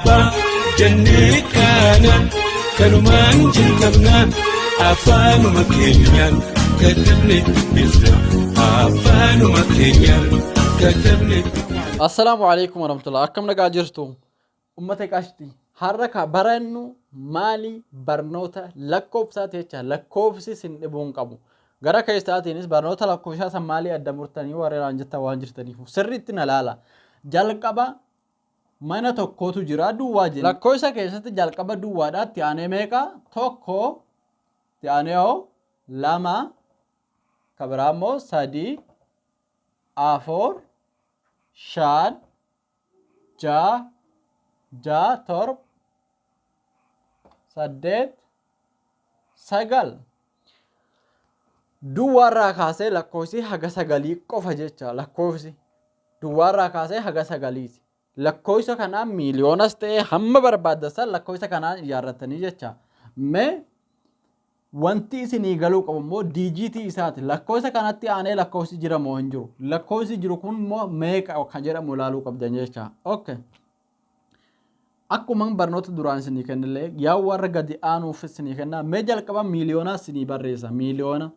Abba jennee kanan kanumaan jalqabna afaanuma keenyaan katabne dubbifna afaanuma keenyaan katabne. Assalamu alaikum warahmatullahi. Akkam nagaa jirtu ummata qashti haraka barannu maali barnoota lakkoofsaati jecha lakkoofsi sin dhibuun qabu gara keessaatiinis barnoota lakkoofsaa san maali adda murtanii warreen jettan waan jirtaniif sirriitti na laala. Jalqaba mana tokkootu jira duwwaa jenna lakkoofsa keessatti jalqaba duwwaadhaatti aanee meeqa tokko ti'aanee lama kabiraammoo sadii afur shan ja torba saddeet sagal duwwaarraa kaasee lakkoofsi haga sagalii qofa jecha lakkoofsi duwwaarraa kaasee haga sagaliiti. Lakkoofsa kanaan miiliyoonas ta'e hamma barbaaddasan lakkoofsa kanaan ijaarratanii jecha mee wanti isinii galuu qabu immoo diijiitii isaati. Lakkoofsa kanatti aanee lakkoofsi jira moo hin jiru? Lakkoofsi jiru kun immoo meeqa kan jedhamu ilaaluu qabdan jecha. Okay. Akkuma barnoota duraan isinii kennillee yaa warra gadi aanuuf isinii kenna mee jalqaba miiliyoonaa isinii barreessa miiliyoona.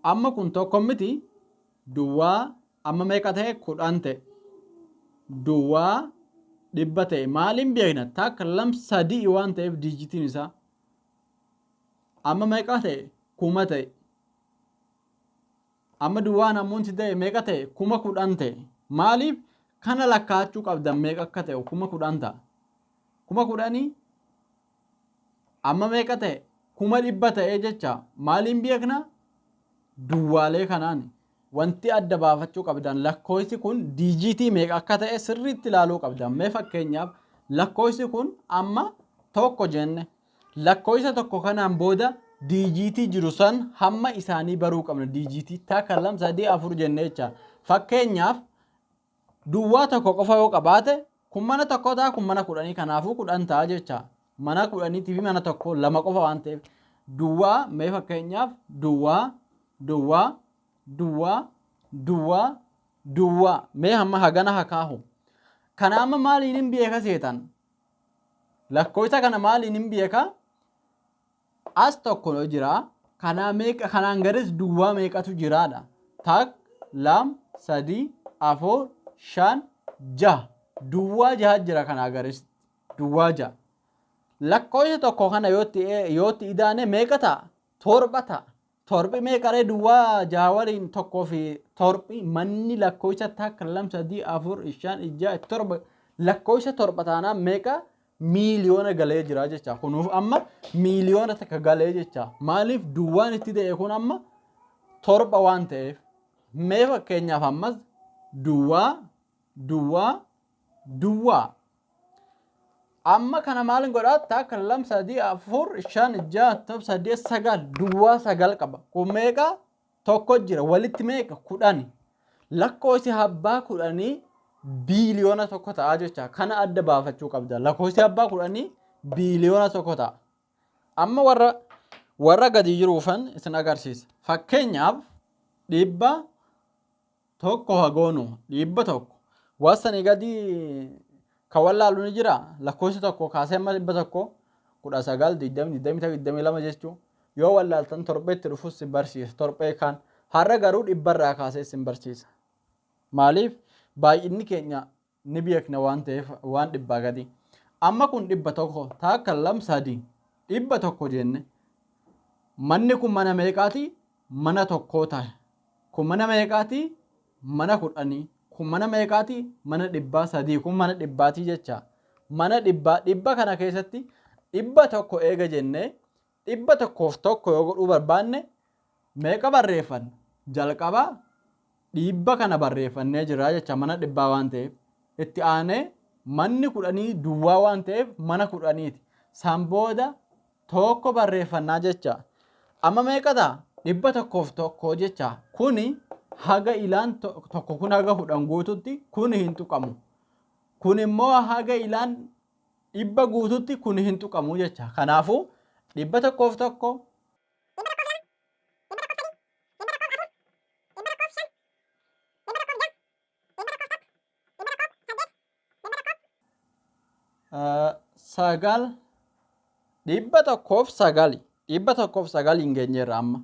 Amma kun tokko miti duwwaa amma meeqa ta'e 10 ta'e. Duwwaa dhibba ta'e maaliin beekna takka lam sadii waan ta'eef diijiitiin isaa. Amma meeqa ta'e 1000 ta'e. Amma duwwaan ammuunti ta'e meeqa ta'e 10,000 ta'e. Maaliif kana lakkaachuu qabdan meeqa akka ta'e 10,000 ta'a. 10,000 amma meeqa ta'e 100,000 ta'e jecha maaliin beekna duwwaalee kanaan wanti adda baafachuu qabdan lakkoofsi kun diijiitii meeqa akka ta'e sirriitti ilaaluu qabdan. Mee fakkeenyaaf lakkoofsi kun amma tokko jenne lakkoofsa tokko kanaan booda diijiitii jiru san hamma isaanii baruu qabna. Diijiitii takka lama sadii afur jenne jecha fakkeenyaaf duwwaa tokko qofa yoo qabaate kun mana tokko ta'a kun mana 10 kanaafuu 10 ta'a jecha mana 10 fi mana tokko lama qofa waan ta'eef duwwaa mee fakkeenyaaf duwwaa mee hamma hagana hakaahu kana amma maaliin hin beeka seetan lakkoofsa kana maaliin hin beeka as tokko jira kana meeqa kanaan garis duwwaa meeqatu jiraadha tak lam sadii afur shan jaha duwwaa jaha jira kana garis duwwaa jaha lakkoofsa tokko kana yootti idaane meeqa ta'a torba ta'a. Torbi meeqaree duwwaa jaha waliin tokkoo fi torbi manni lakkoofsa takka lama sadii afur shan jaha torba lakkoofsa torba taanaan meeqa miiliyoona galee jira jecha kunuuf amma miiliyoona takka galee jecha maaliif duwwaan itti ta'e kun amma torba waan ta'eef mee fakkeenyaaf ammas duwwaa amma kana maalin godhaa takka lama sadii afur shan jaha torba saddeet sagal duwwaa sagal qaba. Kun meeqa tokko jira walitti meeqa 10 lakkoofsi abbaa 10 biiliyoona tokko ta'a jecha kana adda baafachuu qabda. Lakkoofsi abbaa 10 biiliyoona tokko ta'a. Amma warra gadi jiruufan isin agarsiisa. Fakkeenyaaf dhibba tokko hagoonu dhibba tokko wasanii gadi kawallaalu ni jira lakkoofsi tokko kaasee amma dhibba tokko 19 20 22 jechuun yoo wallaaltan torbeetti dhufuus si barsiisa torbee kan har'a garuu dhibbarraa kaasee si barsiisa. Maaliif baay'inni keenya ni beekna waan ta'eef waan dhibbaa gadi. Amma kun dhibba tokko takka lama sadii dhibba tokko jenne manni kun mana meeqaati mana tokkoo ta'a. Kun mana meeqaati mana 10. Kun mana meeqaati mana dhibbaa sadii kun mana dhibbaatii jecha mana dhibba kana keessatti dhibba tokko eega jenne dhibba tokkoof tokko yoo godhuu barbaanne meeqa barreeffanna jalqaba dhibba kana barreeffannee jira jecha mana dhibbaa waan ta'eef itti aanee manni 10 duwwaa waan ta'eef mana 10ti san booda tokko barreeffannaa jecha amma meeqa ta'a dhibba tokkoof tokko jecha kuni haga ilaan tokko kun haga 10 guututti kun hin tuqamu kun immoo haga ilaan dhibba guututti kun hin tuqamu jecha kanaafuu dhibba tokkoof tokko sagal dhibba tokkoof sagal hin geenyeerra amma.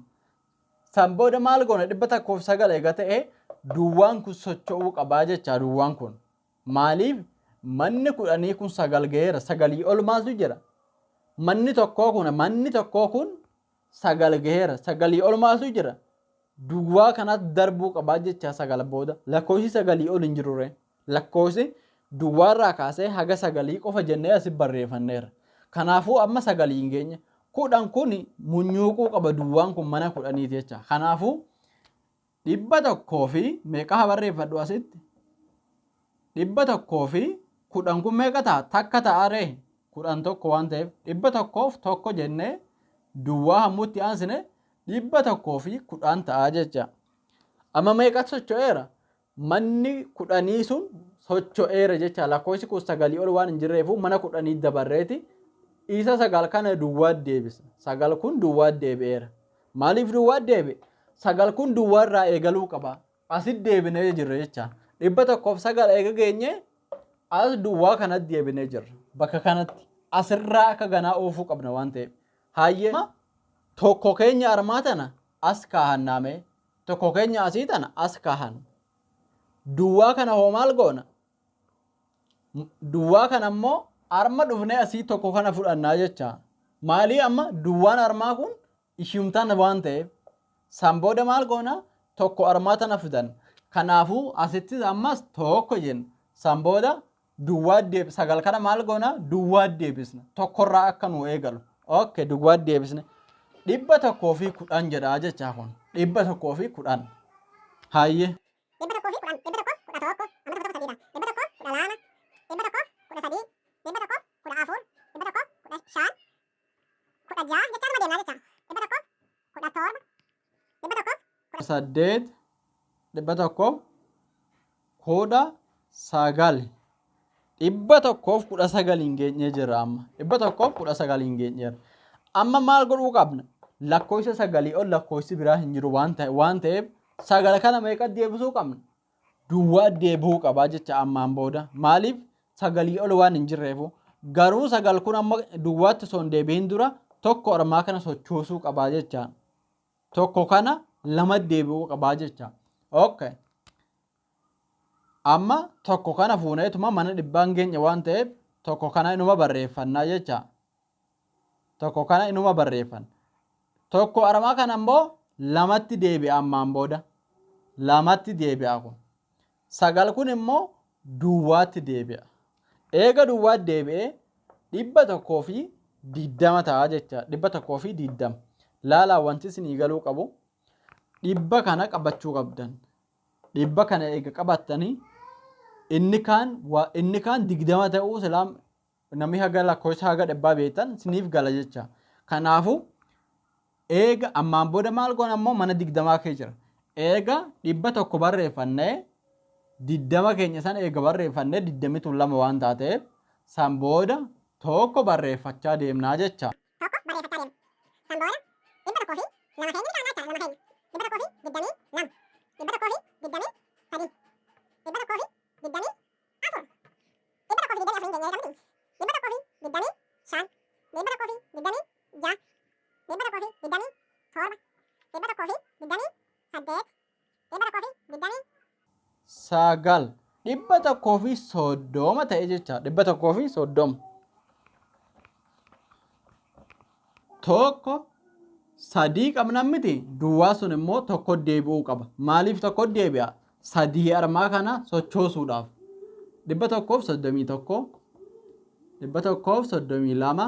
San booda maal goona dhibba tokkoof sagal eega ta'e duwwaan kun socho'uu qabaa jecha duwwaan kun. Maaliif manni kudhanii kun sagal ga'eera sagalii ol maaltu jira? Manni tokkoo kun sagal ga'eera sagalii ol maaltu jira? Duwwaa kanatti darbuu qabaa jecha sagal booda lakkoofsi sagalii ol hin jirure. Lakkoofsi duwwaarraa kaasee haga sagalii qofa jennee asii barreeffanneera. Kanaafuu amma sagalii hin geenye. Kudhan kun munyuuquu qaba duwwaan kun mana kudhaniiti jecha. Kanaafuu dhibba tokkoo fi meeqa barreeffadhu asitti? Dhibba tokkoo fi kudhan kun meeqa ta'a? Takka ta'aree kudhan tokko waan ta'eef dhibba tokkoof tokko jennee duwwaa hammuutti aansine dhibba tokkoo fi kudhan ta'a jecha. Amma meeqa socho'eera? Manni kudhanii sun socho'eera jecha. Lakkoofsi kun sagalii ol waan hin jirreefu mana kudhanii dabarreeti. Isa sagal kana duwwaa deebisa. Sagal kun duwwaa deebi'eera. Maaliif duwwaa deebi'e? Sagal kun duwwaarraa eegaluu qaba. Asitti deebinee jirra jecha. Dhibba tokkoof sagal eega geenye as duwwaa kanatti deebinee jirra. Bakka kanatti asirraa akka ganaa oofuu qabna waan ta'eef. Hayyee tokko keenya armaa tana as kaahanname. Tokko keenya asii tana as kaahan. Duwwaa kana hoo maal goona? Duwwaa kana ammoo arma dhufnee asii tokko kana fudhannaa jecha. Maalii amma duwwaan armaa kun ishimtaan waan ta'eef. San booda maal goona? Tokko armaa tana fidan. Kanaafuu asitti ammas tokko jenna. San booda duwwaa deebisna. Sagal kana maal goona? Duwwaa deebisna. Tokkorraa akka nu eegalu. Okay, duwwaa deebisne. Dhibba tokkoo fi kudhan jedhaa jechaa kun. Dhibba tokkoo fi kudhan. Hayyee. Dhibba tokkoo fi kudhan. Dhibba tokko kudha tokko. Amma tokko sadiidha. Dhibba tokko kudha lama. Dhibba tokko kudha sadii. Dhibba tokko kudha afur. Dhibba tokko kudha shan. Kudha jaha jechaa nama deemnaa jecha. Dhibba tokko kudha torba. Dhibba tokko kudha saddeet. Dhibba tokko kudha sagal. Dhibba tokkoof kudha sagal hin geenye jira amma. Dhibba tokkoof kudha sagal hin geenyeera. Amma maal godhuu qabna? Lakkoofsa sagalii ol lakkoofsi biraa hin jiru waan ta'eef sagal kana meeqa deebisuu qabna? Duwwaa deebi'uu qabaa jecha ammaan booda. Maaliif sagalii ol waan hin jirreefu. Garuu sagal kun amma duwwaatti osoo hin deebi'in dura tokko armaa kana sochoosuu qabaa jecha. Tokko kana lama deebi'uu qabaa jecha. Okay. Amma tokko kana fuuneetuma mana dhibbaan geenya waan ta'eef tokko kana inuma barreeffannaa jecha. Tokko kana inuma barreeffanna. Tokko armaa kana immoo lamatti deebi'a ammaan booda. Lamatti deebi'a kun. Sagal kun immoo duwwaatti deebi'a. Eega duwwaatti deebi'ee dhibba tokkoo fi diddama ta'a jecha. Dhibba tokkoo fi diddama. Laalaa wanti isinii galuu qabu. Dhibba kana qabachuu qabdan. Dhibba kana eega qabattanii inni kaan digdama ta'uu islaam namni haga lakkoofsa haga dhibbaa beektan isiniif gala jecha. Kanaafuu eega ammaan booda maal goona ammoo mana digdamaa kee jira. Eega dhibba tokko barreeffannee diddama keenya san eega barreeffannee diddami tun lama waan taateef san booda tokko barreeffachaa deemnaa jecha. tokko barreeffachaa deemna. San booda dhibba tokkoo fi lama keenya ni taa'aa jecha. Dhibba tokkoo fi diddamii lama. Dhibba tokkoo fi diddamii sadii. Dhibba tokkoo fi diddamii afur. Dhibba tokkoo fi diddamii afur hin geenye. Dhibba tokkoo fi diddamii shan. Dhibba tokkoo fi diddamii jaha. Dhibba tokkoo fi diddamii torba. Dhibba tokkoo fi diddamii saddeet. Dhibba tokkoo fi diddamii sagal. Dhibba tokkoo fi soddoma ta'e jecha. Dhibba tokkoo fi soddoma. Tokko sadii qabna miti. Duwwaa sun immoo tokko deebi'uu qaba. Maaliif tokko deebi'a? Sadii armaa kana sochoosuudhaaf. Dhibba tokkoof soddomii tokko. Dhibba tokkoof soddomii lama.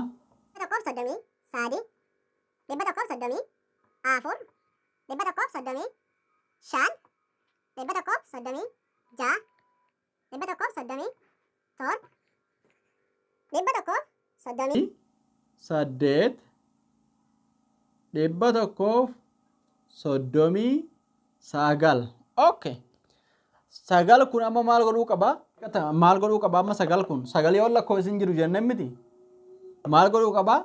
dhibba tokkoof soddomii sadii. Dhibba tokkoof soddomii afur. Dhibba tokkoof soddomii shan. Dhibba tokkoof soddomii jaha. Dhibba tokkoof soddomii torba. Dhibba tokkoof soddomii saddeet. Dhibba tokkoof soddomii sagal. Okay. Sagal kun amma maal godhuu qaba? Maal godhuu qaba amma sagal kun? Sagalii ol lakkoofsi hin jiru jennee miti. Maal godhuu qaba?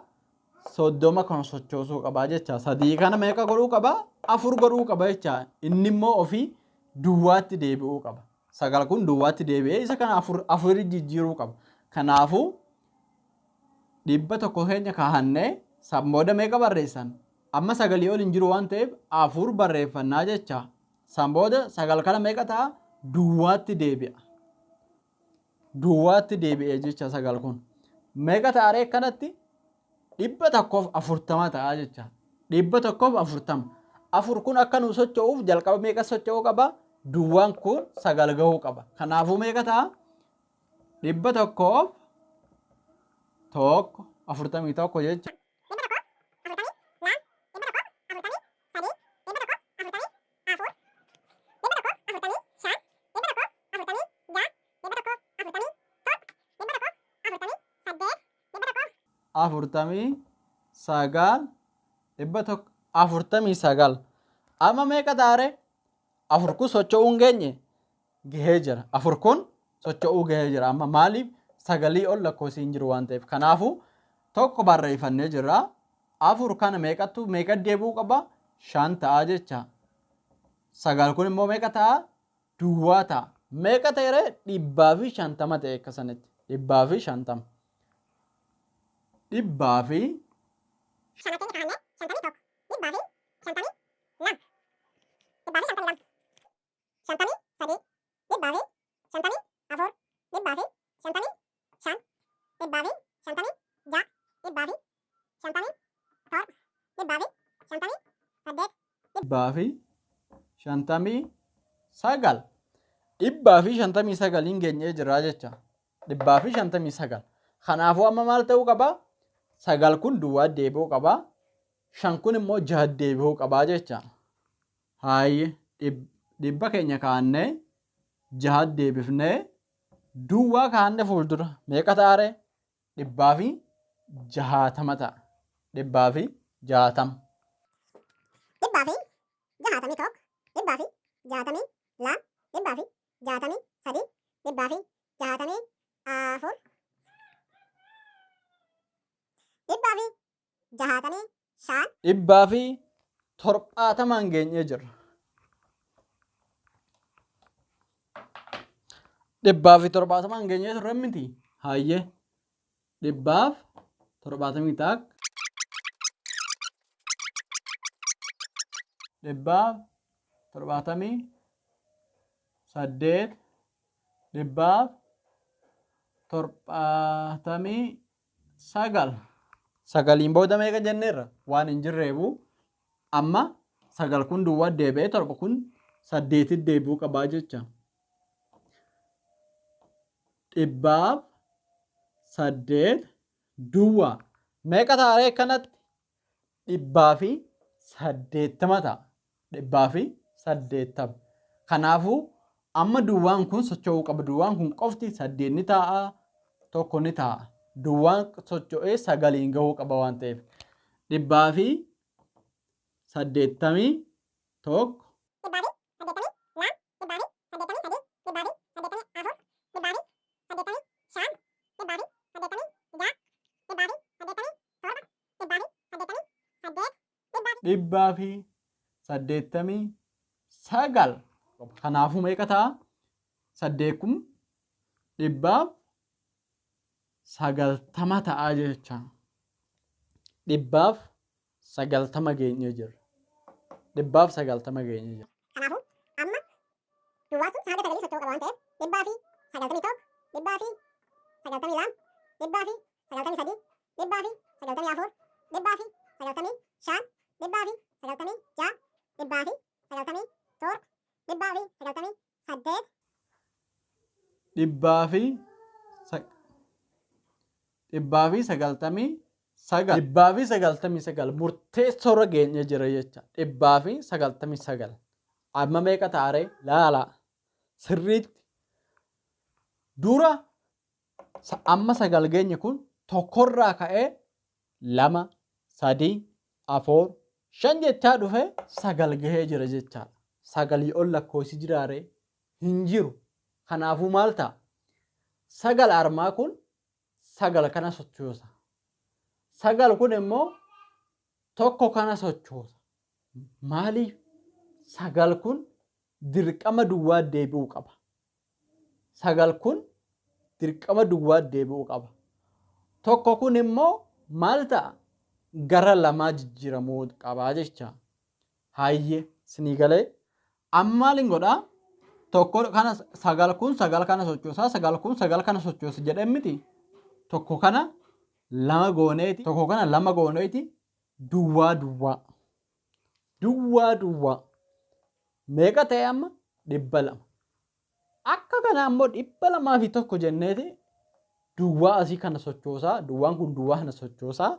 Soddoma kan sochoosuu qaba jecha. Sadii kana meeqa godhuu qaba? Afur godhuu qaba jecha. Inni immoo ofii duwwaatti deebi'uu qaba. Sagal kun duwwaatti deebi'ee isa kana afur jijjiiruu qaba. Kanaafuu dhibba tokko keenya kaahannee booda meeqa barreessan? Amma sagalii ol hin jiru waan ta'eef afur barreeffannaa jecha. San booda sagal kana meeqa ta'a? Duwwaatti deebi'a. Duwwaatti deebi'ee jecha sagal kun. Meeqa ta'aree akkanatti? 140 ta'a jecha. 140. Afur kun akka nu socho'uuf jalqaba meeqa socho'uu qaba? Duwwaan kun sagal gahuu qaba. Kanaafuu meeqa ta'a? 141 jecha. Afurtamii sagal. Amma meeqa taare? Afur kun socho'uu hin geenye gahee jira. Afur kun socho'uu gahee jira. Amma maaliif sagalii ol lakkoofsi hin jiru waan ta'eef. Kanaafuu tokko barreeffannee jirra. Afur kana meeqa deebi'uu qaba? 5 ta'a jecha. Sagal kun immoo meeqa ta'a? Duwwaa ta'a. Meeqa ta'e? 150 ta'e akkasanitti. 150. 159 hin geenyee jira jecha. 159. Kanaafuu amma maal ta'uu qaba? Sagal kun duwwaa deebi'uu qaba. 5 kun immoo 6 deebi'uu qaba jecha. Haayye dhibba keenya kaannee 6 deebifnee duwwaa kaannee fuuldura meeqa ta'are? 160 ta'a. 160. 170 hin geenyee jirra. 170 hin geenyee turre miti. Hayyee 170 ta'a. 178. 179. Sagaliin booda meeqa jenneerra? Waan hin jirreefu amma sagal kun duwwaa deebi'ee 7 kun 8 deebi'uu qabaa jecha. 108 duwwaa meeqa taaree kanatti? 180 ta'a. 180. Kanaafuu amma duwwaan kun socho'uu qaba. Duwwaan kun qofti 8 ni ta'a, 1 ni ta'a. Duwwaan socho'ee sagaliin gahuu qaba waan ta'eef. 181. 189. Kanaafuu meeqa ta'a? 8 kun 190 ta'a jecha. 190 geenyee jirra. 190 geenyee jirra. Kanaafuu amma duwwaa sun haga sagalii socho'uu qaba waan ta'eef 191, 192, 193, 194, 195, 196, 197, 199 murteessoorra geenye jira jecha. 199 amma meeqa taare? Laala sirriitti dura amma sagal geenye kun tokkorraa ka'ee 2, 3, 4, 5 jechaa dhufe sagal gahee jira jechaadha. Sagalii ol lakkoofsi jiraare hin jiru. Kanaafuu maal ta'a? Sagal armaa kun sagal kana sochoosa. Sagal kun immoo tokko kana sochoosa. Maaliif? Sagal kun dirqama duwwaa deebi'uu qaba. Sagal kun dirqama duwwaa deebi'uu qaba. tokko kun immoo maal ta'a? Gara lamaa jijjiiramuu qabaa jecha. Hayyee sinii galee amma maaliin godhaa? Tokko kana sagal kun sagal kana sochoosaa, sagal kun sagal kana sochoosa jedhee miti. Tokko kana lama gooneeti, tokko kana lama gooneeti, duwwaa duwwaa. Duwwaa duwwaa. Meeqa ta'e amma? 200. Akka kana ammoo 201 jenneeti duwwaa asii kana sochoosaa, duwwaan kun duwwaa kana sochoosaa.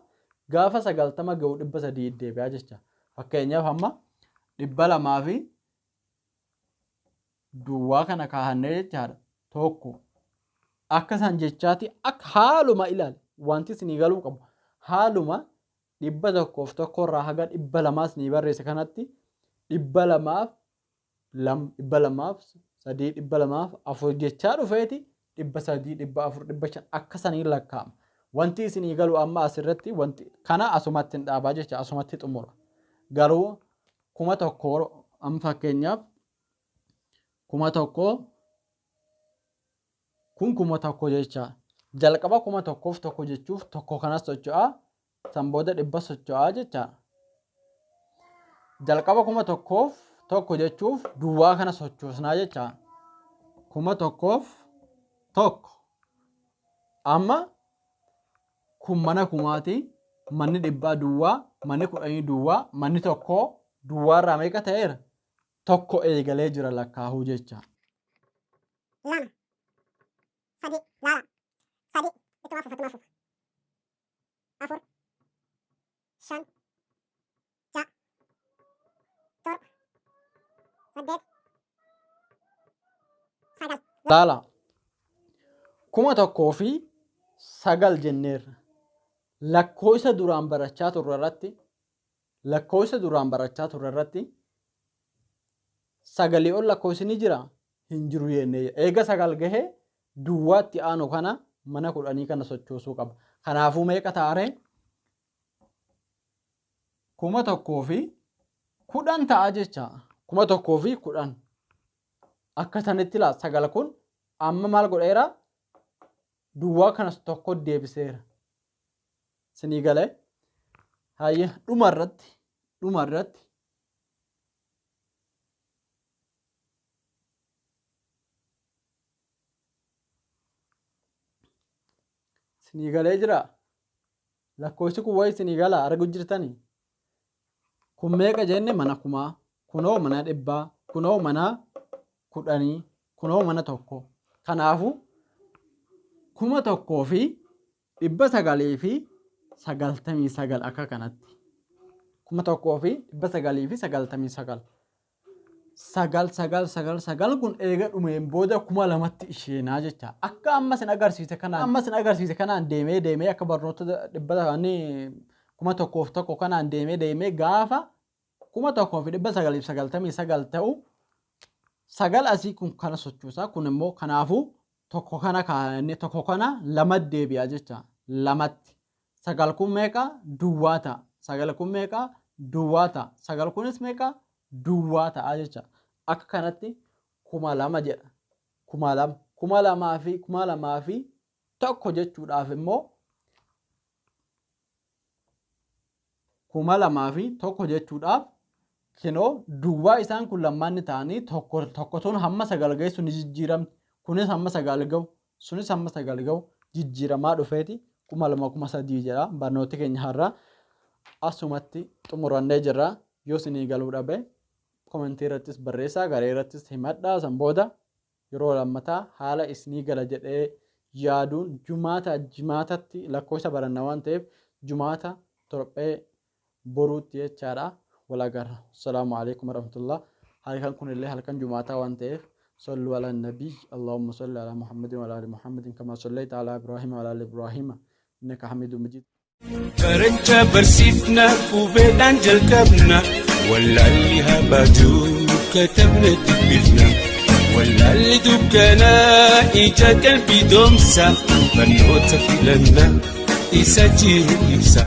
Gaafa 90 ga'u 300 deebi'aa jecha. Fakkeenyaaf amma 200 duwwaa kana kaahannee jechaadha. Tokko akka san jechaati akka haaluma ilaali. Wanti isinii galuu qabu. Haaluma 101 irraa haga 200 isinii barreesse kanatti 200 3 4 jechaa dhufeeti 300 400 500 akka sanii lakkaa'ama. Wanti isinii galu amma asirratti wanti kana asumatti hin dhaabaa jecha asumatti xumura. Garuu 1000 amma fakkeenyaaf 1000 kun 1000 jecha jalqaba 1001 jechuuf tokko kanas socho'aa san booda 100 socho'aa jecha. Jalqaba 1001 jechuuf duwwaa kana sochoosnaa jecha. 1001 amma kun mana kumaati, manni 100 duwwaa, manni 10 duwwaa, manni tokko duwwaa irraa meeqa ta'eera? Tokko eegalee jira lakkaa'uu jecha. Lama. Sadi. Lama. Sadi. Ittuma fufa. Afur. Shan. Ja'a. Torba. 8. Sagal. Laala. 1009 jenneerra. Lakkoofsa duraan barachaa turre irratti sagalii ol lakkoofsi ni jira hin jiru jennee eega sagal gahee duwwaatti aanu kana mana 10 kana sochoosuu qaba. Kanaafuu meeqa taaree 1010 ta'a jecha. 1010 akka sanitti laa sagal kun amma maal godheera? Duwwaa kanas tokko deebiseera. Sinii galee hayya dhuma irratti sinii galee jira. Lakkoofsi kun wayi sinii galaa argu jirtanii. Kun meeqa jenne mana 1000, kunoo mana 100, kunoo mana 10, kunoo mana 1. Kanaafuu 1199 akka kanatti. 1199 999 kun eega dhumeen booda 2000tti isheenaa jecha. Akka amma sin agarsiise kanaan deemee akka barnoota 1101 kanaan deemee gaafa 1999 ta'u sagal asii kun kana sochoosaa kun immoo kanaafuu tokko kana kaa'annee tokko kana lama deebi'a jecha. Lamatti sagal kun meeqa? Duwwaa ta'a. Sagal kun meeqa? Duwwaa ta'a. Sagal kunis meeqa? Duwwaa ta'a jecha. Akka kanatti 2000 jedha. 2000 fi tokko jechuudhaaf immoo 2000 fi tokko jechuudhaaf kinoo duwwaa isaan kun lamaan ta'anii tokko tun hamma sagal geessu ni jijjiiramti. Kunis hamma sagal ga'u, sunis hamma sagal ga'u jijjiiramaa dhufeeti 2003 jedha. Barnooti keenya har'a asumatti xumurannee jirra. Yoo sinii galuu dhabe komentii irrattis barreessaa, garee irrattis himadhaa. San booda yeroo lammataa haala isinii gala jedhee yaaduun jimaatatti lakkoofsa baranna waan ta'eef jimaata torphee boruutti jechaadha. Walagarra. Assalaamu alaikum warahmatullah. Halkan kunillee halkan jumaataa waan ta'eef صلوا على النبي اللهم صل على محمد وعلى ال محمد كما صليت على ابراهيم وعلى ال ابراهيم انك حميد مجيد. فرنجا برسيفنا وبيدان جلكبنا ولا اللي هباتو كتبنا تكلفنا ولا اللي دكنا اجا قلبي دومسا بنوت في لنا يسجل يفسح